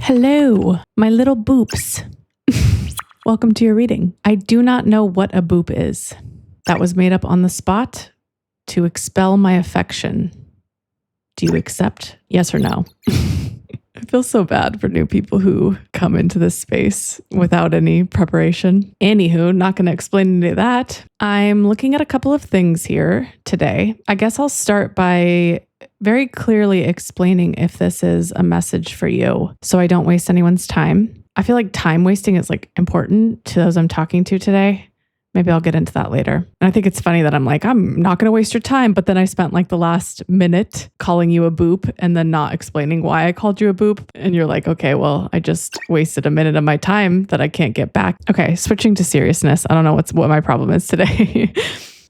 Hello, my little boops. Welcome to your reading. I do not know what a boop is. That was made up on the spot to expel my affection. Do you accept? Yes or no? I feel so bad for new people who come into this space without any preparation. Anywho, not going to explain any of that. I'm looking at a couple of things here today. I guess I'll start by very clearly explaining if this is a message for you so I don't waste anyone's time. I feel like time wasting is important to those I'm talking to today. Maybe I'll get into that later. And I think it's funny that I'm not going to waste your time. But then I spent the last minute calling you a boop and then not explaining why I called you a boop. And you're like, okay, well, I just wasted a minute of my time that I can't get back. Okay, switching to seriousness. I don't know what my problem is today.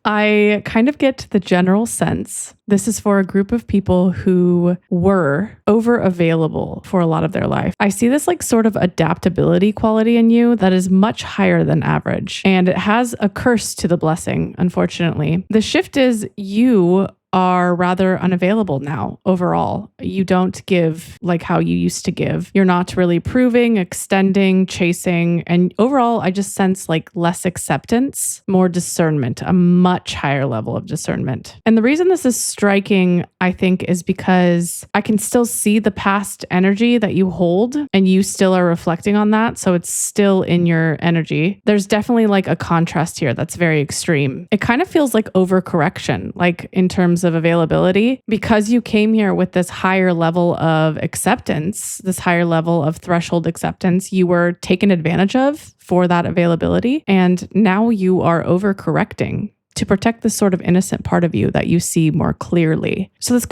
I kind of get the general sense this is for a group of people who were over available for a lot of their life. I see this sort of adaptability quality in you that is much higher than average. And it has a curse to the blessing, unfortunately. The shift is you are rather unavailable now overall. You don't give like how you used to give. You're not really proving, extending, chasing. And overall, I just sense less acceptance, more discernment, a much higher level of discernment. And the reason this is striking, I think, is because I can still see the past energy that you hold and you still are reflecting on that. So it's still in your energy. There's definitely a contrast here that's very extreme. It kind of feels like overcorrection, in terms of availability, because you came here with this higher level of acceptance, this higher level of threshold acceptance, you were taken advantage of for that availability. And now you are overcorrecting to protect this sort of innocent part of you that you see more clearly. So this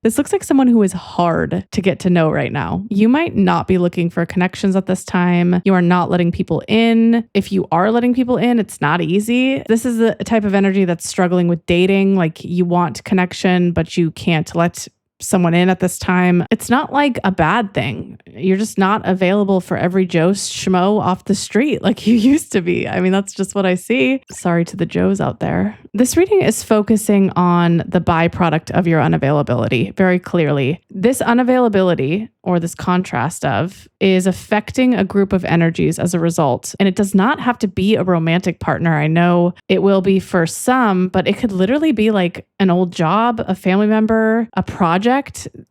this looks like someone who is hard to get to know right now. You might not be looking for connections at this time. You are not letting people in. If you are letting people in, it's not easy. This is the type of energy that's struggling with dating. You want connection, but you can't let someone in at this time. It's not a bad thing. You're just not available for every Joe Schmo off the street like you used to be. That's just what I see. Sorry to the Joes out there. This reading is focusing on the byproduct of your unavailability very clearly. This unavailability, or this contrast of, is affecting a group of energies as a result. And it does not have to be a romantic partner. I know it will be for some, but it could literally be an old job, a family member, a project.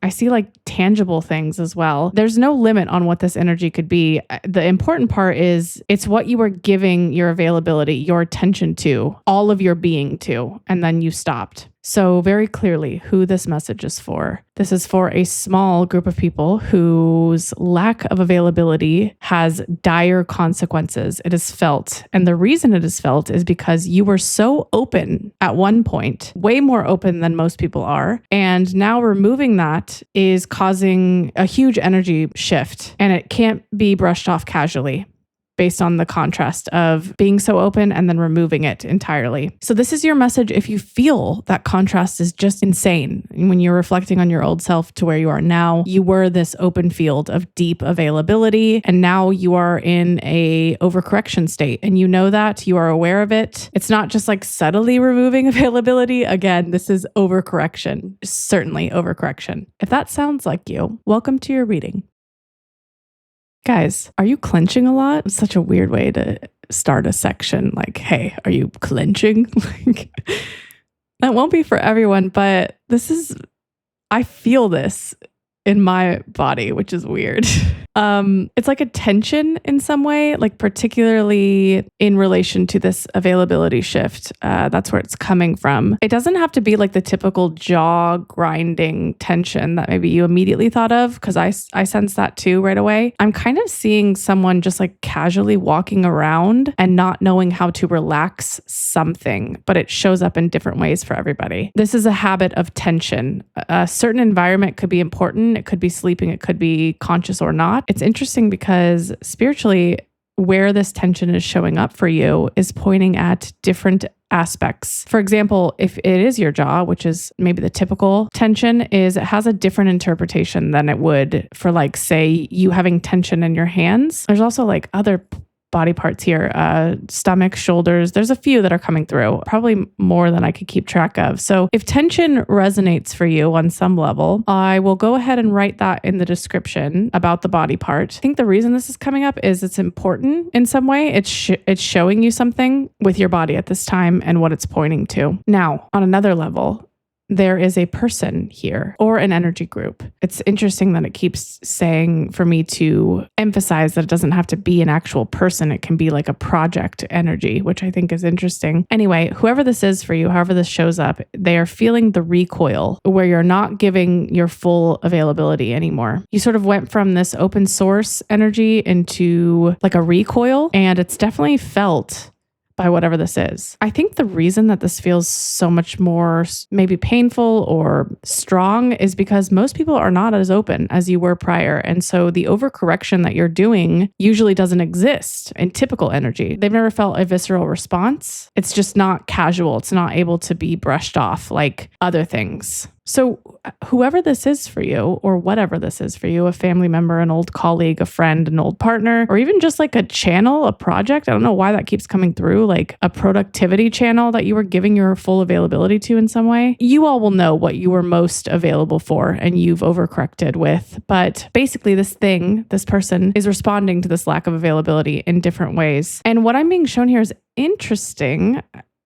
I see tangible things as well. There's no limit on what this energy could be. The important part is it's what you were giving your availability, your attention to, all of your being to, and then you stopped. So very clearly who this message is for. This is for a small group of people whose lack of availability has dire consequences. It is felt. And the reason it is felt is because you were so open at one point, way more open than most people are. And now removing that is causing a huge energy shift. And it can't be brushed off casually, based on the contrast of being so open and then removing it entirely. So this is your message if you feel that contrast is just insane. When you're reflecting on your old self to where you are now, you were this open field of deep availability, and now you are in a overcorrection state. And you know that, you are aware of it. It's not just subtly removing availability. Again, this is overcorrection, certainly overcorrection. If that sounds like you, welcome to your reading. Guys, are you clenching a lot? It's such a weird way to start a section. Hey, are you clenching? That won't be for everyone, but I feel this in my body, which is weird. It's a tension in some way, particularly in relation to this availability shift. That's where it's coming from. It doesn't have to be the typical jaw grinding tension that maybe you immediately thought of, because I sense that too right away. I'm kind of seeing someone just casually walking around and not knowing how to relax something, but it shows up in different ways for everybody. This is a habit of tension. A certain environment could be important. It could be sleeping. It could be conscious or not. It's interesting because spiritually, where this tension is showing up for you is pointing at different aspects. For example, if it is your jaw, which is maybe the typical tension, is it has a different interpretation than it would for say you having tension in your hands. There's also other body parts here, stomach, shoulders. There's a few that are coming through, probably more than I could keep track of. So if tension resonates for you on some level, I will go ahead and write that in the description about the body part. I think the reason this is coming up is it's important in some way. It's showing you something with your body at this time and what it's pointing to. Now, on another level, there is a person here or an energy group. It's interesting that it keeps saying for me to emphasize that it doesn't have to be an actual person. It can be like a project energy, which I think is interesting. Anyway, whoever this is for you, however this shows up, they are feeling the recoil where you're not giving your full availability anymore. You sort of went from this open source energy into like a recoil, and it's definitely felt by whatever this is. I think the reason that this feels so much more maybe painful or strong is because most people are not as open as you were prior. And so the overcorrection that you're doing usually doesn't exist in typical energy. They've never felt a visceral response. It's just not casual. It's not able to be brushed off like other things. So whoever this is for you, or whatever this is for you, a family member, an old colleague, a friend, an old partner, or even just like a channel, a project, I don't know why that keeps coming through, like a productivity channel that you were giving your full availability to in some way. You all will know what you were most available for and you've overcorrected with. But basically this person is responding to this lack of availability in different ways. And what I'm being shown here is interesting.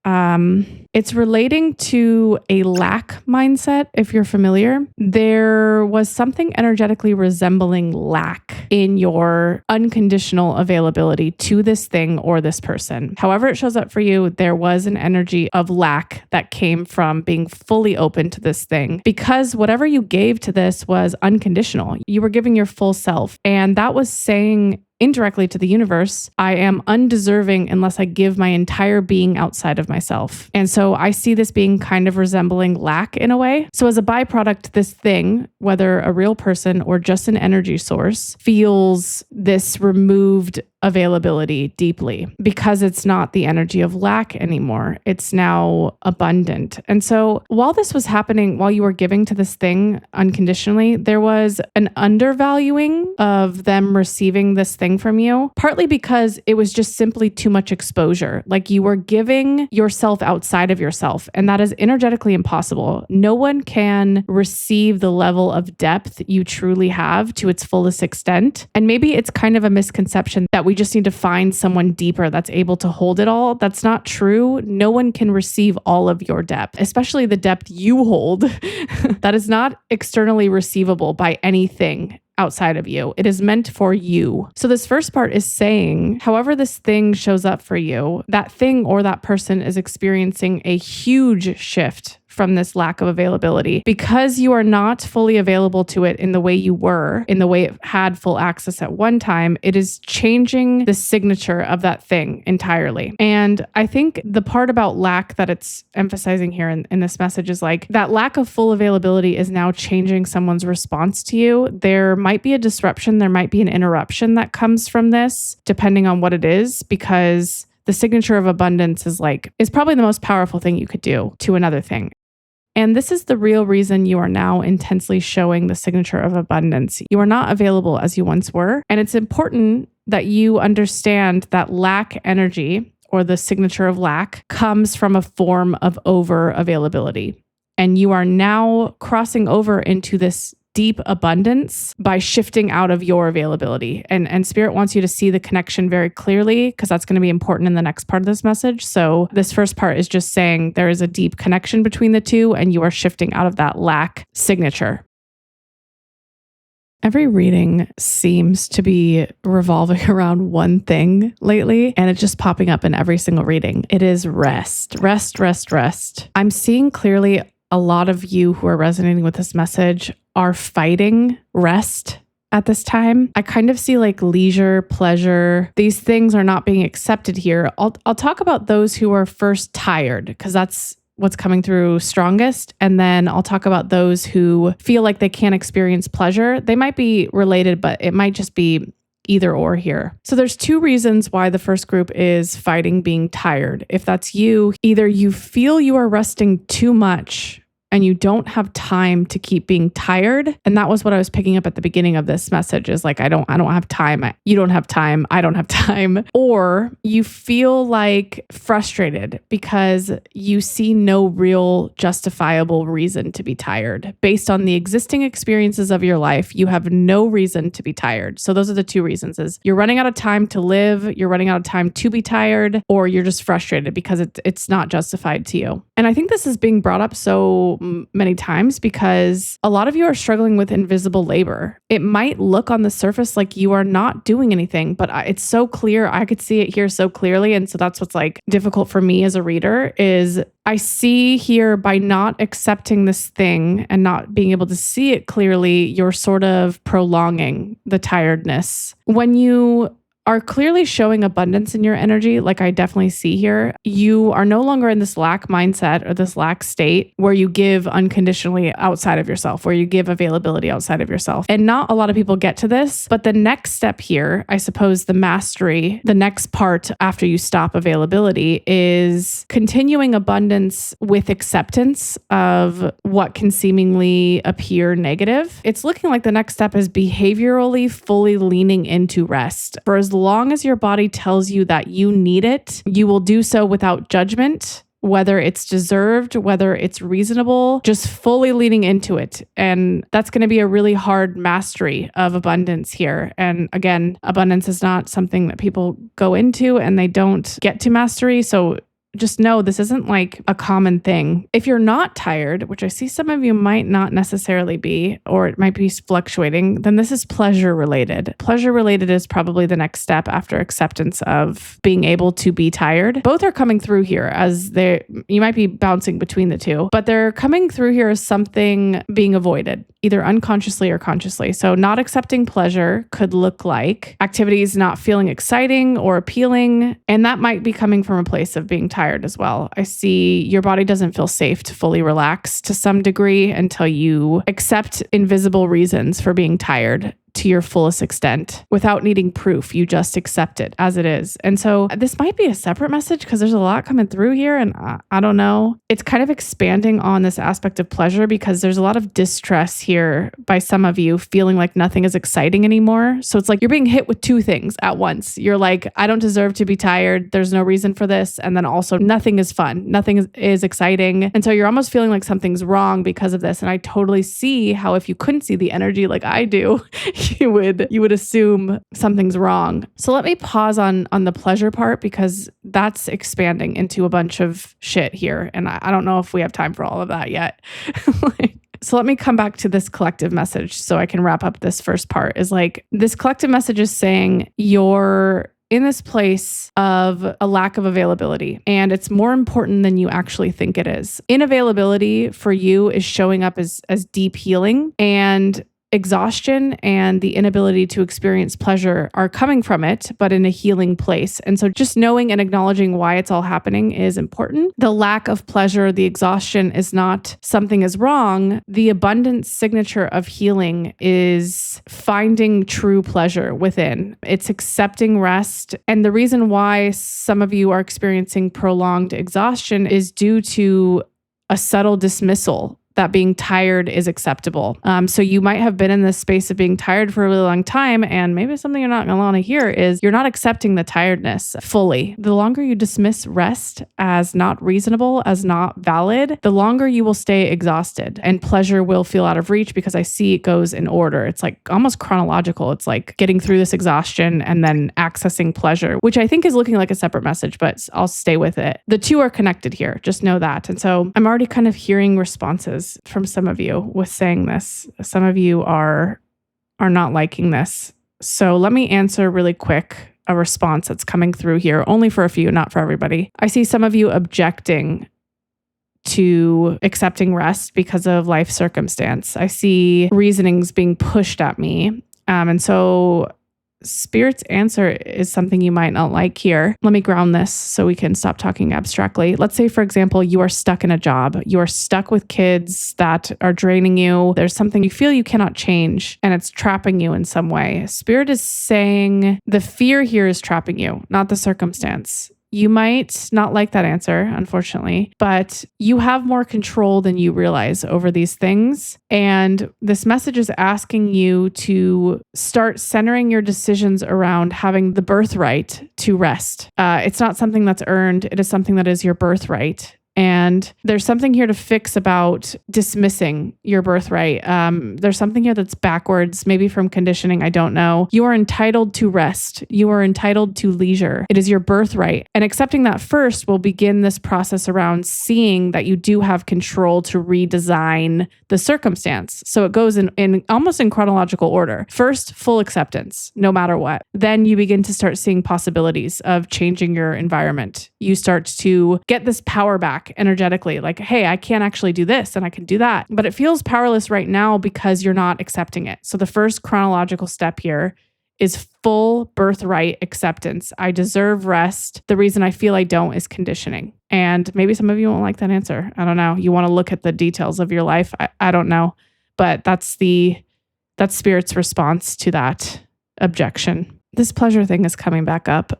It's relating to a lack mindset. If you're familiar, there was something energetically resembling lack in your unconditional availability to this thing or this person. However it shows up for you, there was an energy of lack that came from being fully open to this thing, because whatever you gave to this was unconditional. You were giving your full self, and that was saying indirectly to the universe, I am undeserving unless I give my entire being outside of myself. And so I see this being kind of resembling lack in a way. So as a byproduct, this thing, whether a real person or just an energy source, feels this removed availability deeply because it's not the energy of lack anymore. It's now abundant. And so while this was happening, while you were giving to this thing unconditionally, there was an undervaluing of them receiving this thing from you, partly because it was just simply too much exposure. Like you were giving yourself outside of yourself, and that is energetically impossible. No one can receive the level of depth you truly have to its fullest extent. And maybe it's kind of a misconception that we just need to find someone deeper that's able to hold it all. That's not true. No one can receive all of your depth, especially the depth you hold. That is not externally receivable by anything outside of you. It is meant for you. So this first part is saying, however this thing shows up for you, that thing or that person is experiencing a huge shift from this lack of availability because you are not fully available to it in the way you were, in the way it had full access at one time. It is changing the signature of that thing entirely. And I think the part about lack that it's emphasizing here in this message is like that lack of full availability is now changing someone's response to you. There might be a disruption, there might be an interruption that comes from this, depending on what it is, because the signature of abundance is probably the most powerful thing you could do to another thing. And this is the real reason you are now intensely showing the signature of abundance. You are not available as you once were. And it's important that you understand that lack energy, or the signature of lack, comes from a form of over availability. And you are now crossing over into this deep abundance by shifting out of your availability. And Spirit wants you to see the connection very clearly, because that's going to be important in the next part of this message. So this first part is just saying there is a deep connection between the two, and you are shifting out of that lack signature. Every reading seems to be revolving around one thing lately, and it's just popping up in every single reading. It is rest, rest, rest, rest. I'm seeing clearly a lot of you who are resonating with this message are fighting rest at this time. I kind of see like leisure, pleasure. These things are not being accepted here. I'll talk about those who are first tired, because that's what's coming through strongest. And then I'll talk about those who feel like they can't experience pleasure. They might be related, but it might just be either or here. So there's two reasons why the first group is fighting being tired. If that's you, either you feel you are resting too much and you don't have time to keep being tired. And that was what I was picking up at the beginning of this message is like, I don't have time. You don't have time. I don't have time. Or you feel like frustrated because you see no real justifiable reason to be tired. Based on the existing experiences of your life, you have no reason to be tired. So those are the two reasons: is you're running out of time to live, you're running out of time to be tired, or you're just frustrated because it's not justified to you. And I think this is being brought up so many times because a lot of you are struggling with invisible labor. It might look on the surface like you are not doing anything, but it's so clear. I could see it here so clearly. And so that's what's like difficult for me as a reader is I see here by not accepting this thing and not being able to see it clearly, you're sort of prolonging the tiredness. When you are clearly showing abundance in your energy, like I definitely see here, you are no longer in this lack mindset or this lack state where you give unconditionally outside of yourself, where you give availability outside of yourself. And not a lot of people get to this, but the next step here, I suppose the mastery, the next part after you stop availability is continuing abundance with acceptance of what can seemingly appear negative. It's looking like the next step is behaviorally fully leaning into rest. For as long as your body tells you that you need it, you will do so without judgment, whether it's deserved, whether it's reasonable, just fully leaning into it. And that's going to be a really hard mastery of abundance here. And again, abundance is not something that people go into and they don't get to mastery. So just know this isn't like a common thing. If you're not tired, which I see some of you might not necessarily be, or it might be fluctuating, then this is pleasure related. Pleasure related is probably the next step after acceptance of being able to be tired. Both are coming through here as you might be bouncing between the two, but they're coming through here as something being avoided, either unconsciously or consciously. So not accepting pleasure could look like activities not feeling exciting or appealing, and that might be coming from a place of being tired as well. I see your body doesn't feel safe to fully relax to some degree until you accept invisible reasons for being tired to your fullest extent without needing proof. You just accept it as it is. And so this might be a separate message because there's a lot coming through here and I don't know. It's kind of expanding on this aspect of pleasure because there's a lot of distress here by some of you feeling like nothing is exciting anymore. So it's like you're being hit with two things at once. You're like, I don't deserve to be tired. There's no reason for this. And then also nothing is fun. Nothing is exciting. And so you're almost feeling like something's wrong because of this. And I totally see how if you couldn't see the energy like I do, you would assume something's wrong. So let me pause on the pleasure part because that's expanding into a bunch of shit here. And I don't know if we have time for all of that yet. So let me come back to this collective message so I can wrap up this first part. Is like this collective message is saying you're in this place of a lack of availability, and it's more important than you actually think it is. Inavailability for you is showing up as deep healing, and exhaustion and the inability to experience pleasure are coming from it, but in a healing place. And so just knowing and acknowledging why it's all happening is important. The lack of pleasure, the exhaustion is not something is wrong. The abundant signature of healing is finding true pleasure within. It's accepting rest. And the reason why some of you are experiencing prolonged exhaustion is due to a subtle dismissal that being tired is acceptable. So you might have been in this space of being tired for a really long time, and maybe something you're not going to want to hear is you're not accepting the tiredness fully. The longer you dismiss rest as not reasonable, as not valid, the longer you will stay exhausted, and pleasure will feel out of reach because I see it goes in order. It's like almost chronological. It's like getting through this exhaustion and then accessing pleasure, which I think is looking like a separate message, but I'll stay with it. The two are connected here. Just know that. And so I'm already kind of hearing responses from some of you with saying this. Some of you are not liking this. So let me answer really quick a response that's coming through here, only for a few, not for everybody. I see some of you objecting to accepting rest because of life circumstance. I see reasonings being pushed at me. And so Spirit's answer is something you might not like here. Let me ground this so we can stop talking abstractly. Let's say, for example, you are stuck in a job. You are stuck with kids that are draining you. There's something you feel you cannot change and it's trapping you in some way. Spirit is saying the fear here is trapping you, not the circumstance. You might not like that answer, unfortunately, but you have more control than you realize over these things. And this message is asking you to start centering your decisions around having the birthright to rest. It's not something that's earned. It is something that is your birthright. And there's something here to fix about dismissing your birthright. There's something here that's backwards, maybe from conditioning. I don't know. You are entitled to rest. You are entitled to leisure. It is your birthright. And accepting that first will begin this process around seeing that you do have control to redesign the circumstance. So it goes in almost in chronological order. First, full acceptance, no matter what. Then you begin to start seeing possibilities of changing your environment. You start to get this power back energetically, like, hey, I can't actually do this and I can do that. But it feels powerless right now because you're not accepting it. So the first chronological step here is full birthright acceptance. I deserve rest. The reason I feel I don't is conditioning. And maybe some of you won't like that answer. I don't know. You want to look at the details of your life. I don't know. But that's Spirit's response to that objection. This pleasure thing is coming back up.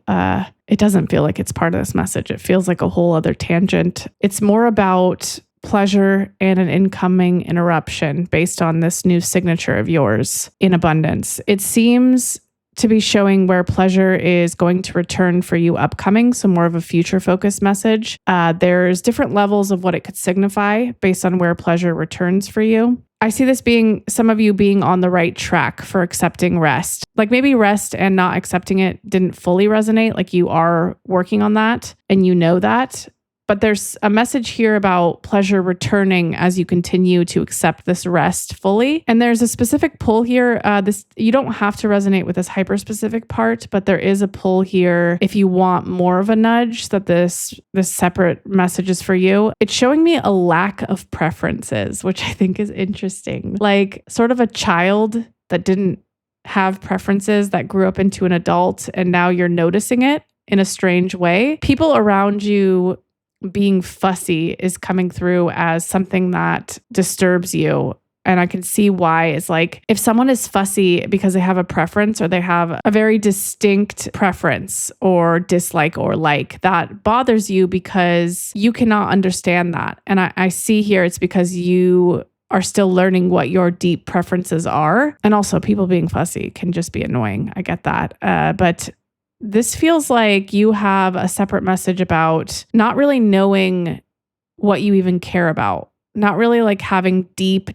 It doesn't feel like it's part of this message. It feels like a whole other tangent. It's more about pleasure and an incoming interruption based on this new signature of yours in abundance. It seems to be showing where pleasure is going to return for you upcoming, so more of a future focused message. There's different levels of what it could signify based on where pleasure returns for you. I see this being some of you being on the right track for accepting rest. Like maybe rest and not accepting it didn't fully resonate, like you are working on that and you know that. But there's a message here about pleasure returning as you continue to accept this rest fully. And there's a specific pull here. You don't have to resonate with this hyper-specific part, but there is a pull here if you want more of a nudge that this separate message is for you. It's showing me a lack of preferences, which I think is interesting. Like sort of a child that didn't have preferences that grew up into an adult, and now you're noticing it in a strange way. People around you being fussy is coming through as something that disturbs you. And I can see why. It's like if someone is fussy because they have a preference or they have a very distinct preference or dislike or like, that bothers you because you cannot understand that. And I see here it's because you are still learning what your deep preferences are. And also people being fussy can just be annoying. I get that. But this feels like you have a separate message about not really knowing what you even care about, not really like having deep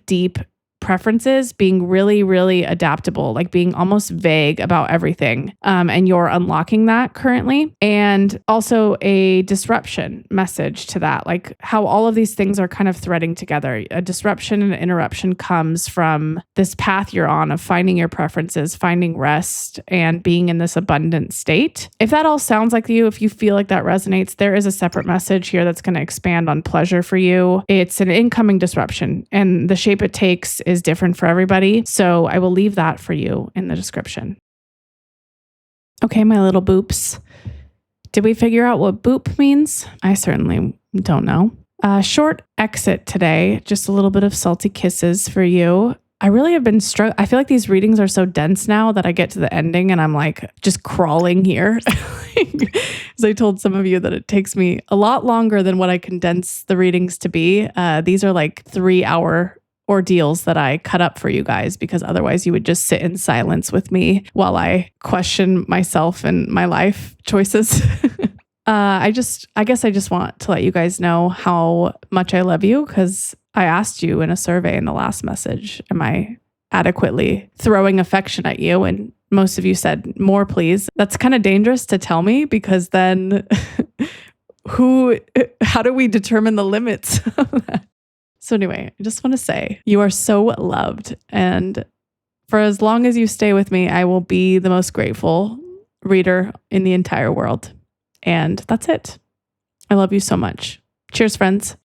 preferences, being really, really adaptable, like being almost vague about everything. And you're unlocking that currently. And also a disruption message to that, like how all of these things are kind of threading together. A disruption and an interruption comes from this path you're on of finding your preferences, finding rest, and being in this abundant state. If that all sounds like you, if you feel like that resonates, there is a separate message here that's going to expand on pleasure for you. It's an incoming disruption, and the shape it takes is different for everybody. So I will leave that for you in the description. Okay, my little boops. Did we figure out what boop means? I certainly don't know. Short exit today. Just a little bit of salty kisses for you. I really have been struggling. I feel like these readings are so dense now that I get to the ending and I'm like just crawling here. As I told some of you that it takes me a lot longer than what I condense the readings to be. These are like 3-hour ordeals that I cut up for you guys because otherwise you would just sit in silence with me while I question myself and my life choices. I guess I just want to let you guys know how much I love you because I asked you in a survey in the last message, am I adequately throwing affection at you? And most of you said, more please. That's kind of dangerous to tell me because then how do we determine the limits of that? So anyway, I just want to say you are so loved. And for as long as you stay with me, I will be the most grateful reader in the entire world. And that's it. I love you so much. Cheers, friends.